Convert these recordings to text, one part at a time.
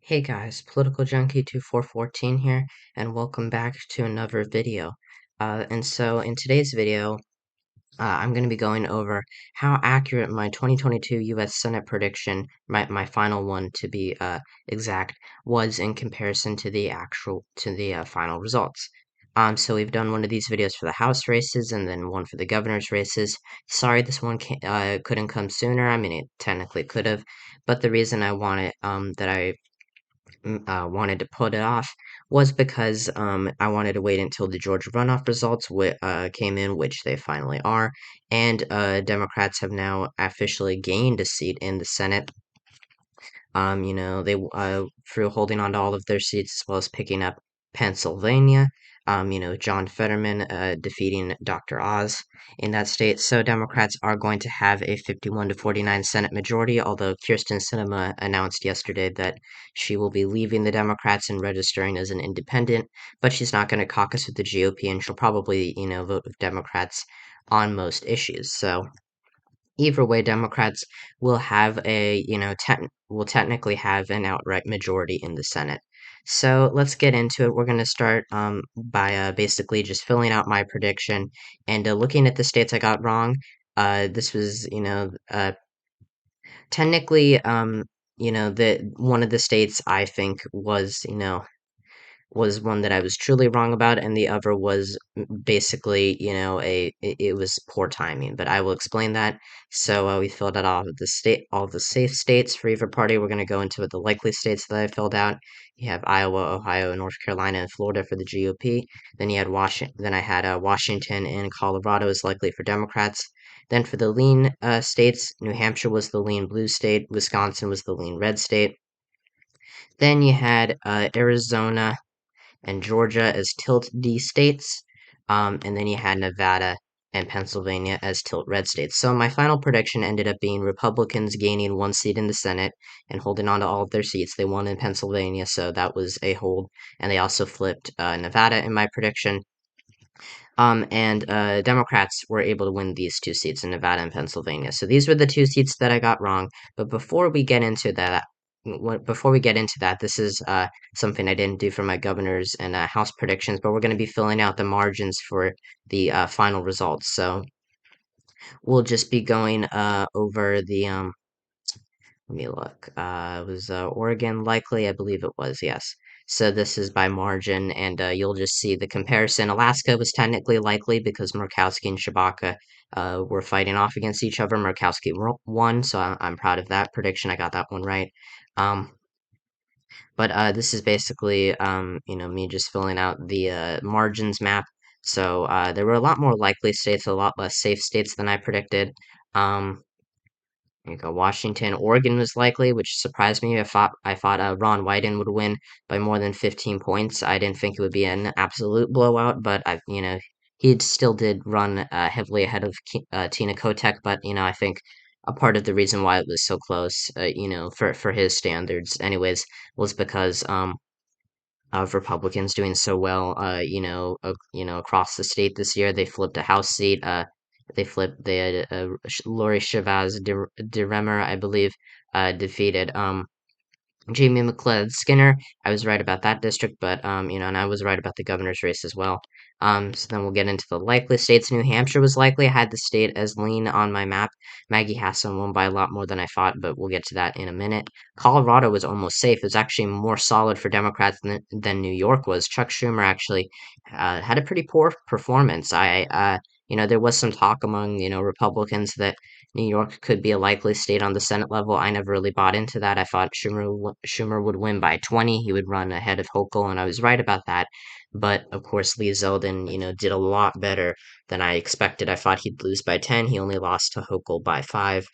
Hey guys, Political Junkie 2414 here, and welcome back to another video. And in today's video, I'm going to be going over how accurate my 2022 U.S. Senate prediction, my final one to be exact, was in comparison to the final results. So we've done one of these videos for the House races and then one for the governor's races. Sorry this one couldn't come sooner. I mean, it technically could have, but the reason I wanted to put it off was because I wanted to wait until the Georgia runoff results came in, which they finally are, and Democrats have now officially gained a seat in the Senate. They through holding on to all of their seats as well as picking up Pennsylvania. John Fetterman defeating Dr. Oz in that state. So Democrats are going to have a 51-49 Senate majority, although Kirsten Sinema announced yesterday that she will be leaving the Democrats and registering as an independent, but she's not going to caucus with the GOP, and she'll probably, vote with Democrats on most issues. So either way, Democrats will have will technically have an outright majority in the Senate. So let's get into it. We're going to start by basically just filling out my prediction and looking at the states I got wrong. This was, technically, the one of the states I think was one that I was truly wrong about, and the other was basically, it was poor timing. But I will explain that. So we filled out all of the safe states for either party. We're going to go into the likely states that I filled out. You have Iowa, Ohio, North Carolina, and Florida for the GOP. Then you had Washington. Then I had Washington and Colorado is likely for Democrats. Then for the lean states, New Hampshire was the lean blue state. Wisconsin was the lean red state. Then you had Arizona and Georgia as tilt D states, and then you had Nevada and Pennsylvania as tilt red states. So my final prediction ended up being Republicans gaining one seat in the Senate and holding on to all of their seats. They won in Pennsylvania, so that was a hold, and they also flipped Nevada in my prediction. And Democrats were able to win these two seats in Nevada and Pennsylvania. So these were the two seats that I got wrong. But before we get into that, this is something I didn't do for my governors and House predictions. But we're going to be filling out the margins for the final results. So we'll just be going over the let me look. It was Oregon likely, I believe it was, yes. So this is by margin, and you'll just see the comparison. Alaska was technically likely because Murkowski and Shabaka were fighting off against each other. Murkowski won, so I'm proud of that prediction. I got that one right. Um, but this is basically, me just filling out the margins map. So there were a lot more likely states, a lot less safe states than I predicted. Um, there you go. Washington, Oregon was likely, which surprised me. I thought Ron Wyden would win by more than 15 points. I didn't think it would be an absolute blowout, but he still did run heavily ahead of Tina Kotek. But I think a part of the reason why it was so close, for his standards, anyways, was because of Republicans doing so well, across the state this year. They flipped a House seat. They had Lori Chavez de Remer, I believe, defeated Jamie McLeod Skinner. I was right about that district, but and I was right about the governor's race as well. So then we'll get into the likely states. New Hampshire was likely. I had the state as lean on my map. Maggie Hassan won by a lot more than I thought, but we'll get to that in a minute. Colorado was almost safe. It was actually more solid for Democrats than New York was. Chuck Schumer actually had a pretty poor performance. There was some talk among Republicans that New York could be a likely state on the Senate level. I never really bought into that. I thought Schumer would win by 20. He would run ahead of Hochul, and I was right about that. But of course, Lee Zeldin, did a lot better than I expected. I thought he'd lose by 10. He only lost to Hochul by 5.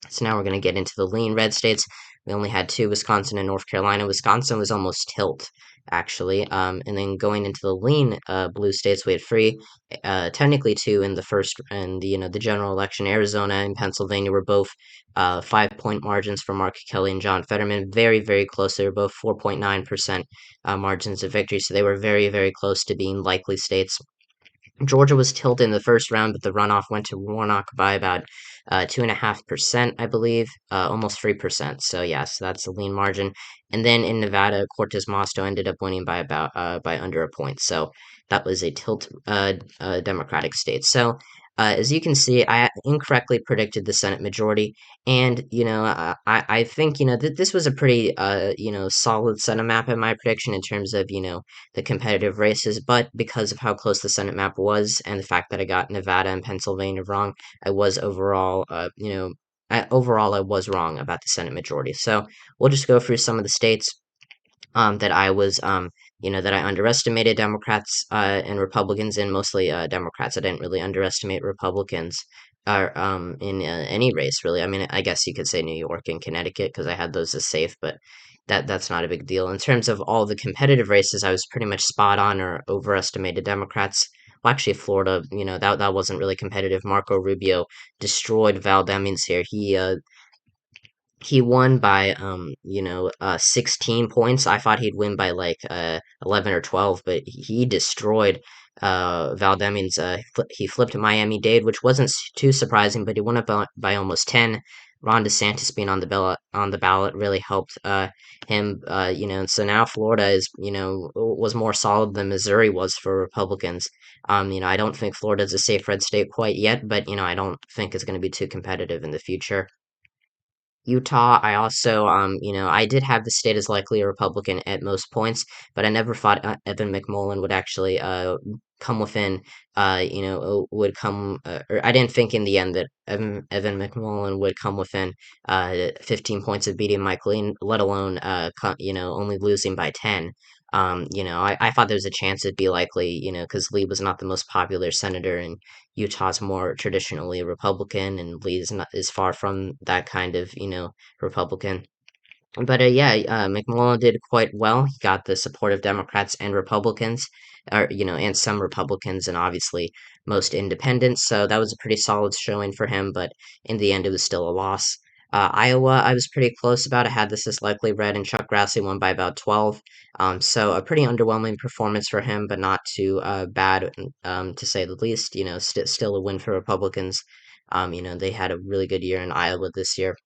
So now we're going to get into the lean red states. We only had two, Wisconsin and North Carolina. Wisconsin was almost tilt, actually. And then going into the lean blue states, we had three, technically two in the first, and the general election. Arizona and Pennsylvania were both 5-point margins for Mark Kelly and John Fetterman. Very, very close. They were both 4.9% margins of victory. So they were very, very close to being likely states. Georgia was tilted in the first round, but the runoff went to Warnock by about 2.5%, I believe, almost 3%. So yes, that's a lean margin. And then in Nevada, Cortez Masto ended up winning by about by under a point. So that was a tilt Democratic state. So as you can see, I incorrectly predicted the Senate majority, and I think this was a pretty solid Senate map in my prediction in terms of the competitive races, but because of how close the Senate map was and the fact that I got Nevada and Pennsylvania wrong, I was overall, overall I was wrong about the Senate majority. So we'll just go through some of the states that I was, that I underestimated Democrats and Republicans, and mostly Democrats. I didn't really underestimate Republicans in any race, really. I mean, I guess you could say New York and Connecticut because I had those as safe, but that's not a big deal. In terms of all the competitive races, I was pretty much spot on or overestimated Democrats. Well, actually, Florida, that wasn't really competitive. Marco Rubio destroyed Val Demings here. He won by 16 points. I thought he'd win by like 11 or 12, but he destroyed Val Demings. He flipped Miami-Dade, which wasn't too surprising, but he won up by almost 10. Ron DeSantis being on the ballot really helped him, so now Florida is, was more solid than Missouri was for Republicans. I don't think Florida is a safe red state quite yet, but I don't think it's going to be too competitive in the future. Utah, I also, I did have the state as likely a Republican at most points, but I never thought Evan McMullen would actually come within, would come, or I didn't think in the end that Evan McMullen would come within 15 points of beating Mike Lee, let alone, only losing by 10. I thought there was a chance it'd be likely, because Lee was not the most popular senator, and Utah's more traditionally Republican, and Lee is far from that kind of Republican. But yeah, McMullen did quite well. He got the support of Democrats and Republicans, or and some Republicans, and obviously most independents. So that was a pretty solid showing for him. But in the end, it was still a loss. Iowa, I was pretty close about. I had this as likely red, and Chuck Grassley won by about 12. So a pretty underwhelming performance for him, but not too bad, to say the least. Still a win for Republicans. They had a really good year in Iowa this year.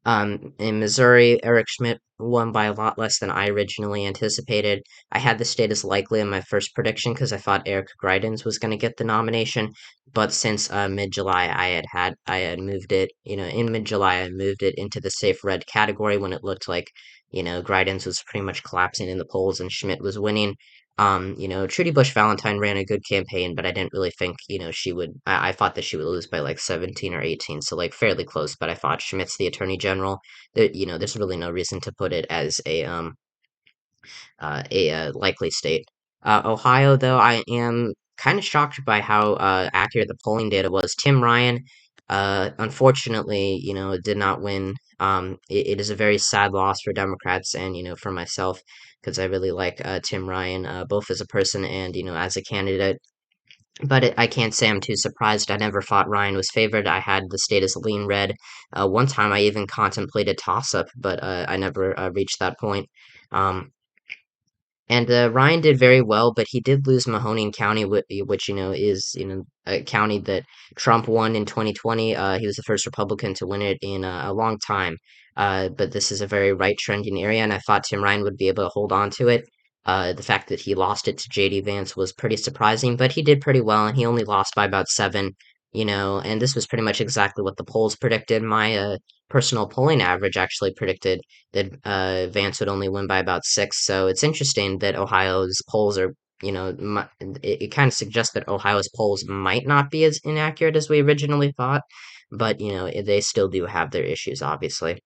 In Missouri, Eric Schmidt won by a lot less than I originally anticipated. I had the state as likely in my first prediction because I thought Eric Greitens was going to get the nomination, but since mid-July, I had moved it. In mid-July, I moved it into the safe red category when it looked like Greitens was pretty much collapsing in the polls and Schmidt was winning. Trudy Bush Valentine ran a good campaign, but I didn't really think, she would. I thought that she would lose by like 17 or 18, so like fairly close. But I thought Schmidt's the attorney general. There's really no reason to put it as a likely state. Ohio, though, I am kind of shocked by how accurate the polling data was. Tim Ryan, unfortunately, did not win. It is a very sad loss for Democrats and for myself because I really like Tim Ryan, both as a person and as a candidate. But I can't say I'm too surprised. I never thought Ryan was favored. I had the state as lean red. One time I even contemplated toss up, but I never reached that point. Um, and Ryan did very well, but he did lose Mahoning County, which is a county that Trump won in 2020. He was the first Republican to win it in a long time. But this is a very right trending area, and I thought Tim Ryan would be able to hold on to it. The fact that he lost it to J.D. Vance was pretty surprising, but he did pretty well, and he only lost by about 7. And this was pretty much exactly what the polls predicted. My personal polling average actually predicted that Vance would only win by about 6. So it's interesting that Ohio's polls are, it kind of suggests that Ohio's polls might not be as inaccurate as we originally thought, but, they still do have their issues, obviously.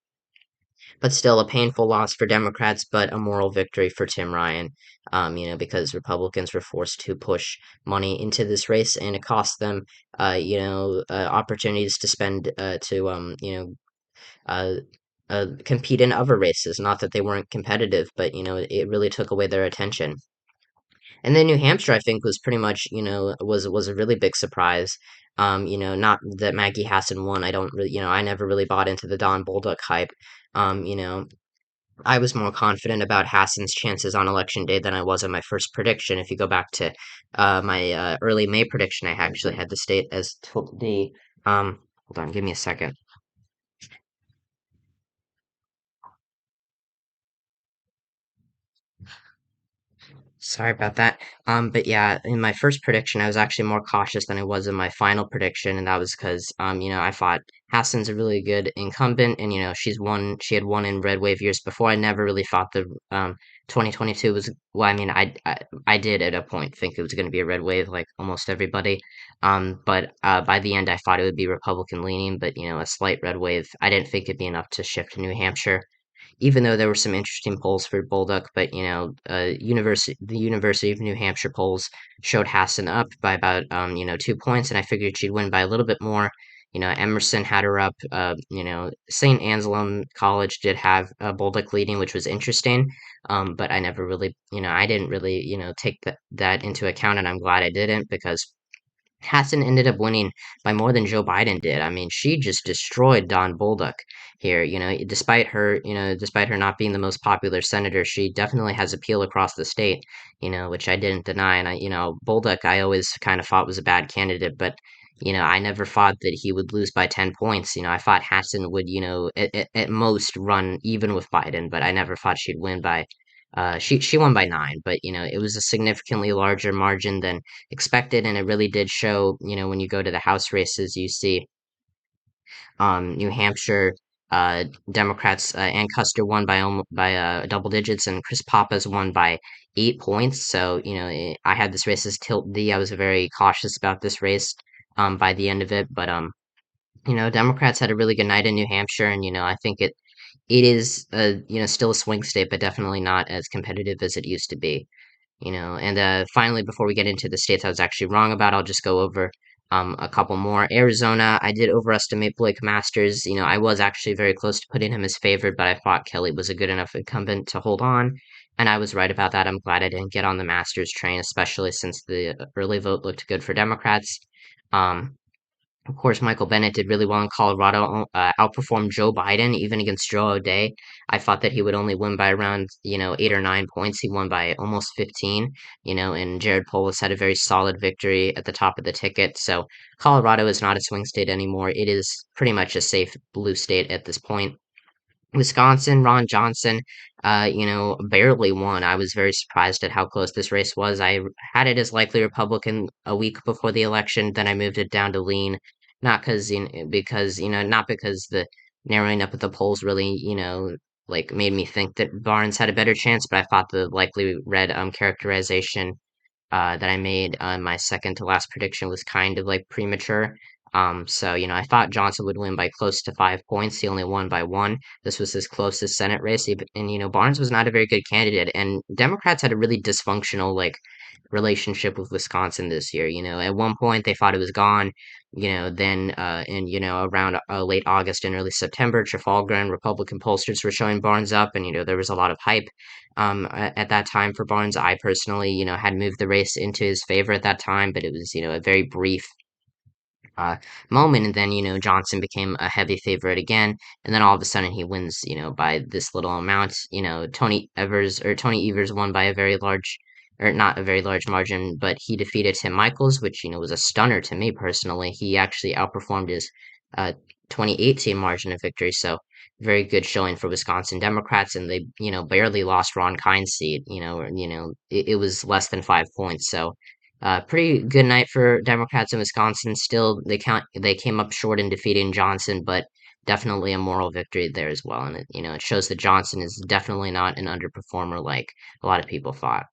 But still, a painful loss for Democrats, but a moral victory for Tim Ryan, because Republicans were forced to push money into this race, and it cost them, opportunities to spend, uh, compete in other races. Not that they weren't competitive, but it really took away their attention. And then New Hampshire, I think, was pretty much was a really big surprise. Not that Maggie Hassan won. I don't really, I never really bought into the Don Bolduc hype. Um, you know, I was more confident about Hassan's chances on election day than I was on my first prediction. If you go back to my early May prediction, I actually had the state as the hold on, give me a second. Sorry about that. But yeah, in my first prediction, I was actually more cautious than I was in my final prediction, and that was because, I thought Hassan's a really good incumbent, and she had won in red wave years before. I never really thought the 2022 was, well, I mean, I did at a point think it was going to be a red wave, like almost everybody. But by the end, I thought it would be Republican leaning, but a slight red wave. I didn't think it'd be enough to shift to New Hampshire, even though there were some interesting polls for Bolduc, but the University of New Hampshire polls showed Hassan up by about 2 points, and I figured she'd win by a little bit more. Emerson had her up. St. Anselm College did have Bolduc leading, which was interesting. But I never really, I didn't really, take that into account, and I'm glad I didn't because Hassan ended up winning by more than Joe Biden did. I mean, she just destroyed Don Bolduc here. Despite her not being the most popular senator, she definitely has appeal across the state. Which I didn't deny. And Bolduc, I always kind of thought was a bad candidate, but I never thought that he would lose by 10 points. I thought Hassan would, at most run even with Biden, but I never thought she'd win by. She won by 9, but it was a significantly larger margin than expected, and it really did show. When you go to the House races, you see New Hampshire Democrats, Ann Custer won by double digits, and Chris Pappas won by 8 points. So I had this race as tilt D. I was very cautious about this race by the end of it, but Democrats had a really good night in New Hampshire, and I think it is still a swing state, but definitely not as competitive as it used to be. And finally, before we get into the states I was actually wrong about, I'll just go over a couple more. Arizona, I did overestimate Blake Masters. I was actually very close to putting him as favored, but I thought Kelly was a good enough incumbent to hold on, and I was right about that. I'm glad I didn't get on the Masters train, especially since the early vote looked good for Democrats. Of course, Michael Bennett did really well in Colorado, outperformed Joe Biden even against Joe O'Dea. I thought that he would only win by around, 8 or 9 points. He won by almost 15, and Jared Polis had a very solid victory at the top of the ticket. So Colorado is not a swing state anymore. It is pretty much a safe blue state at this point. Wisconsin, Ron Johnson, barely won. I was very surprised at how close this race was. I had it as likely Republican a week before the election, then I moved it down to lean, not not because the narrowing up of the polls really, like made me think that Barnes had a better chance, but I thought the likely red characterization that I made on my second to last prediction was kind of like premature. So I thought Johnson would win by close to 5 points. He only won by one. This was his closest Senate race, and Barnes was not a very good candidate. And Democrats had a really dysfunctional relationship with Wisconsin this year. At one point they thought it was gone. Then in around late August and early September, Trafalgar and Republican pollsters were showing Barnes up, and there was a lot of hype at that time for Barnes. I personally, had moved the race into his favor at that time, but it was, a very brief uh, moment, and then Johnson became a heavy favorite again, and then all of a sudden he wins, by this little amount. Tony Evers won by a very large, or not a very large margin, but he defeated Tim Michaels, which was a stunner to me personally. He actually outperformed his uh, 2018 margin of victory, so very good showing for Wisconsin Democrats, and they barely lost Ron Kind's seat. It was less than 5 points, so. Pretty good night for Democrats in Wisconsin. Still, they came up short in defeating Johnson, but definitely a moral victory there as well. And it shows that Johnson is definitely not an underperformer like a lot of people thought,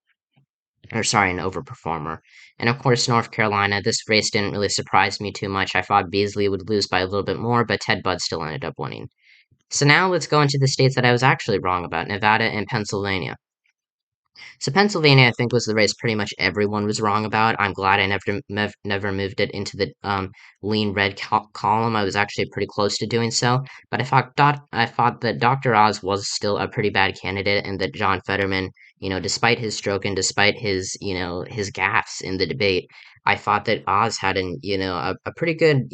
or sorry, an overperformer. And of course, North Carolina. This race didn't really surprise me too much. I thought Beasley would lose by a little bit more, but Ted Budd still ended up winning. So now let's go into the states that I was actually wrong about: Nevada and Pennsylvania. So Pennsylvania, I think, was the race pretty much everyone was wrong about. I'm glad I never moved it into the lean red column. I was actually pretty close to doing so, but I thought that Dr. Oz was still a pretty bad candidate, and that John Fetterman, despite his stroke and despite his his gaffes in the debate, I thought that Oz had a pretty good,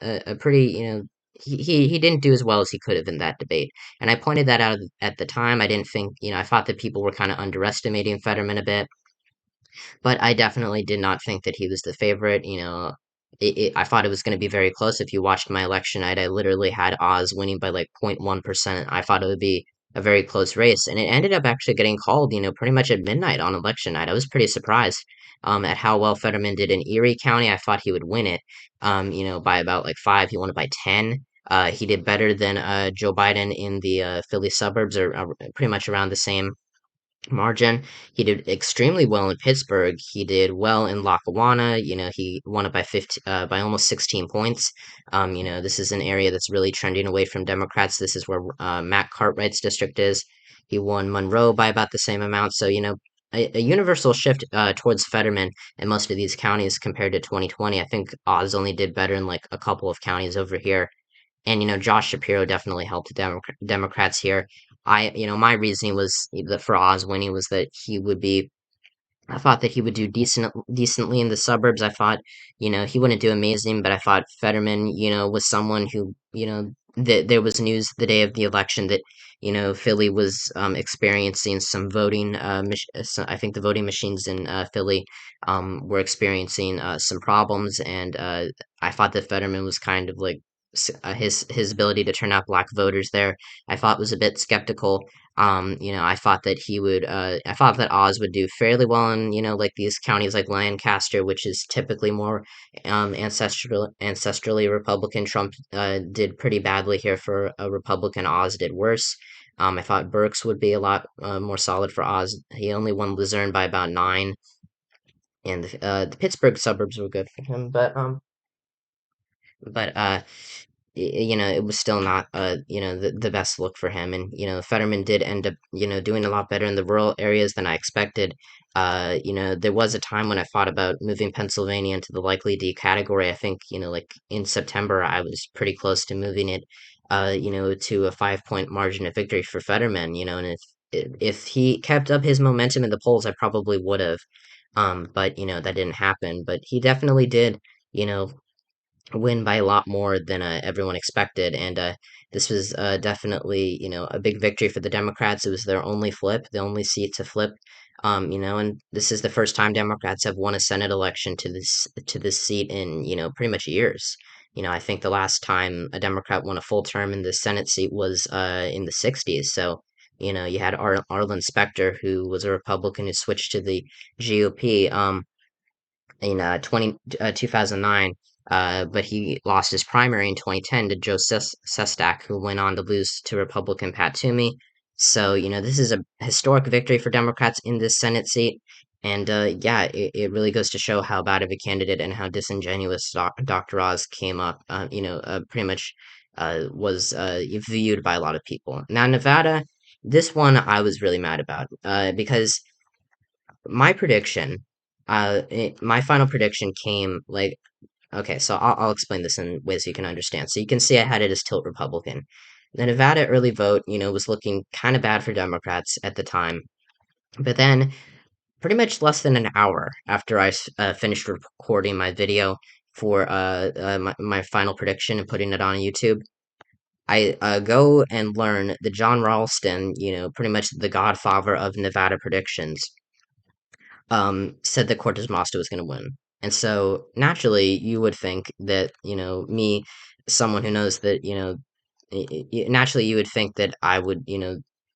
a pretty he didn't do as well as he could have in that debate. And I pointed that out at the time. I didn't think, I thought that people were kind of underestimating Fetterman a bit, but I definitely did not think that he was the favorite. I thought it was going to be very close. If you watched my election night, I literally had Oz winning by like 0.1%. I thought it would be a very close race, and it ended up actually getting called, pretty much at midnight on election night. I was pretty surprised at how well Fetterman did in Erie County. I thought he would win it, by about like five. He won it by 10. He did better than Joe Biden in the Philly suburbs, or pretty much around the same margin. He did extremely well in Pittsburgh. He did well in Lackawanna. He won it by 15, by almost 16 points. This is an area that's really trending away from Democrats. This is where Matt Cartwright's district is. He won Monroe by about the same amount. So, a universal shift towards Fetterman in most of these counties compared to 2020. I think Oz only did better in like a couple of counties over here. And Josh Shapiro definitely helped Democrats here. My reasoning was that for Oz winning was that I thought that he would do decently in the suburbs. I thought, he wouldn't do amazing, but I thought Fetterman, was someone who, that there was news the day of the election that, Philly was experiencing some voting. I think the voting machines in Philly were experiencing some problems, and I thought that Fetterman was kind of like his ability to turn out black voters there. I thought was a bit skeptical. I thought that I thought that Oz would do fairly well in, like these counties like Lancaster, which is typically more ancestrally Republican. Trump did pretty badly here for a Republican. Oz did worse. I thought Berks would be a lot more solid for Oz. He only won Luzerne by about 9, and the Pittsburgh suburbs were good for him, but it was still not the best look for him. And Fetterman did end up doing a lot better in the rural areas than I expected. There was a time when I thought about moving Pennsylvania into the likely D category. I think like in September I was pretty close to moving it to a 5-point margin of victory for Fetterman. And if he kept up his momentum in the polls, I probably would have. But that didn't happen. But he definitely did you know win by a lot more than everyone expected. And this was definitely, a big victory for the Democrats. It was their only flip, the only seat to flip. And this is the first time Democrats have won a Senate election to this seat in, pretty much years. I think the last time a Democrat won a full term in the Senate seat was in the 60s. So, you had Arlen Specter, who was a Republican who switched to the GOP. In 2009, but he lost his primary in 2010 to Joe Sestak, who went on to lose to Republican Pat Toomey. So, this is a historic victory for Democrats in this Senate seat. And yeah, it really goes to show how bad of a candidate and how disingenuous Dr. Oz came up, pretty much was viewed by a lot of people. Now, Nevada, this one I was really mad about because my prediction, my final prediction came like, okay, so I'll explain this in ways you can understand. So you can see I had it as tilt Republican. The Nevada early vote, was looking kind of bad for Democrats at the time. But then, pretty much less than an hour after I finished recording my video for my final prediction and putting it on YouTube, I go and learn that John Ralston, pretty much the godfather of Nevada predictions, said that Cortez Masto was going to win. And so naturally, you would think that, me, someone who knows that, naturally you would think that I would,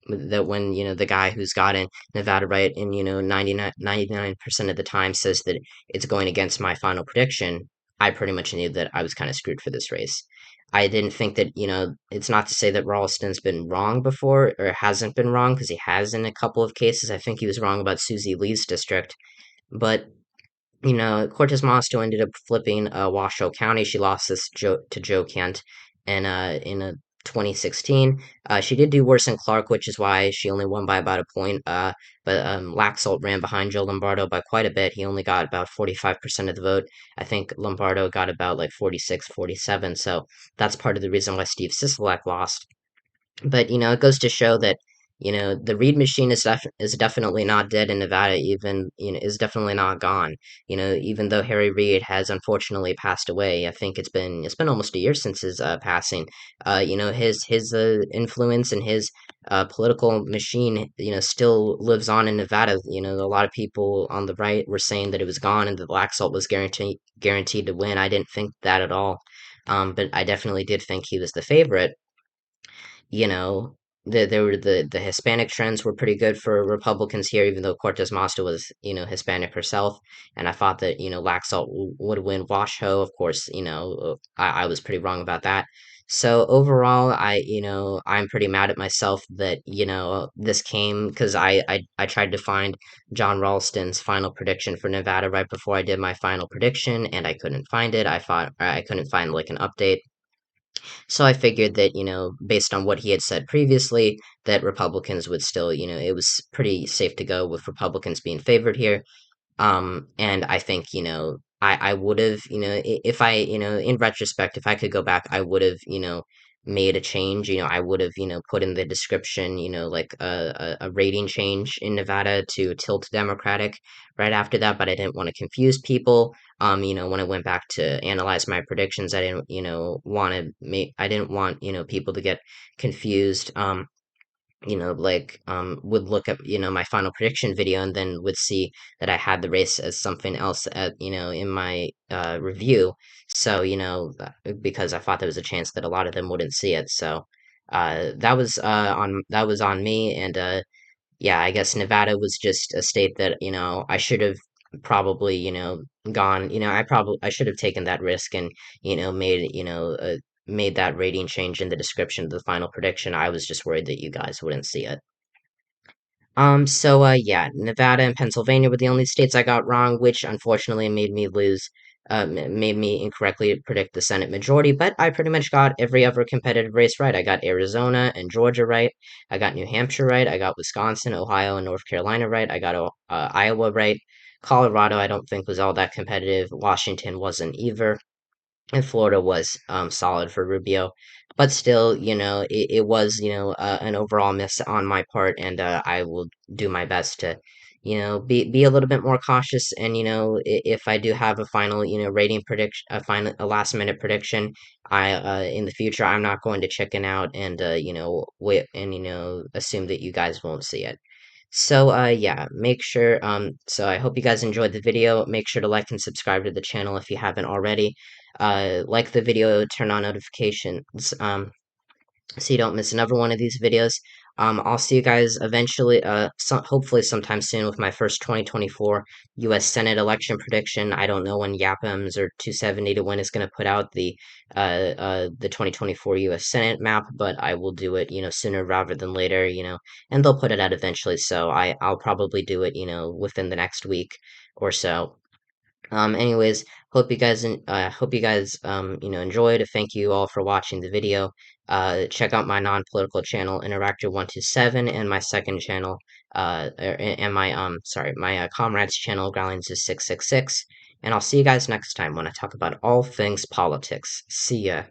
that when, the guy who's gotten Nevada right in, 99% of the time says that it's going against my final prediction, I pretty much knew that I was kind of screwed for this race. I didn't think that, it's not to say that Ralston's been wrong before or hasn't been wrong because he has in a couple of cases. I think he was wrong about Susie Lee's district, but Cortez Masto ended up flipping Washoe County. She lost this to Joe Kent, and in 2016, she did do worse in Clark, which is why she only won by about a point. But Laxalt ran behind Joe Lombardo by quite a bit. He only got about 45% of the vote. I think Lombardo got about like 46, 47. So that's part of the reason why Steve Sisolak lost. But it goes to show that The Reed machine is definitely not dead in Nevada. Even is definitely not gone. Even though Harry Reid has unfortunately passed away, I think it's been almost a year since his passing. His influence and his political machine, still lives on in Nevada. A lot of people on the right were saying that it was gone and that Black Salt was guaranteed to win. I didn't think that at all. But I definitely did think he was the favorite. you know, the Hispanic trends were pretty good for Republicans here, even though Cortez Masto was, Hispanic herself, and I thought that, Laxalt would win Washoe. Of course, I was pretty wrong about that. So overall, I'm pretty mad at myself that, this came because I tried to find John Ralston's final prediction for Nevada right before I did my final prediction, and I couldn't find it. I couldn't find like an update. So I figured that, based on what he had said previously, that Republicans would still, it was pretty safe to go with Republicans being favored here. And I think, I would have, if I, in retrospect, if I could go back, I would have, made a change. I would have, put in the description, like a rating change in Nevada to tilt Democratic right after that, but I didn't want to confuse people. When I went back to analyze my predictions, I didn't, I didn't want, people to get confused. Would look at, my final prediction video and then would see that I had the race as something else in my review. So, because I thought there was a chance that a lot of them wouldn't see it. So, that was on me. And, yeah, I guess Nevada was just a state that, I should have probably, gone, I should have taken that risk and, made that rating change in the description of the final prediction. I was just worried that you guys wouldn't see it. Yeah, Nevada and Pennsylvania were the only states I got wrong, which unfortunately made me incorrectly predict the Senate majority, but I pretty much got every other competitive race right. I got Arizona and Georgia right. I got New Hampshire right. I got Wisconsin, Ohio, and North Carolina right. I got Iowa right. Colorado, I don't think was all that competitive. Washington wasn't either, and Florida was solid for Rubio, but still, it was an overall miss on my part, and I will do my best to, be a little bit more cautious, and if I do have a final rating prediction, a last minute prediction, I in the future I'm not going to chicken out and wait and assume that you guys won't see it. So, yeah, so I hope you guys enjoyed the video. Make sure to like and subscribe to the channel if you haven't already. Like the video, turn on notifications, so you don't miss another one of these videos. I'll see you guys eventually, hopefully sometime soon with my first 2024 U.S. Senate election prediction. I don't know when Yapams or 270 to win is going to put out the 2024 U.S. Senate map, but I will do it, sooner rather than later, and they'll put it out eventually, so I'll probably do it, within the next week or so. Anyways, hope you guys, enjoyed. Thank you all for watching the video. Check out my non-political channel, Interactor127, and my second channel, and my comrades channel, Growlings is 666. And I'll see you guys next time when I talk about all things politics. See ya.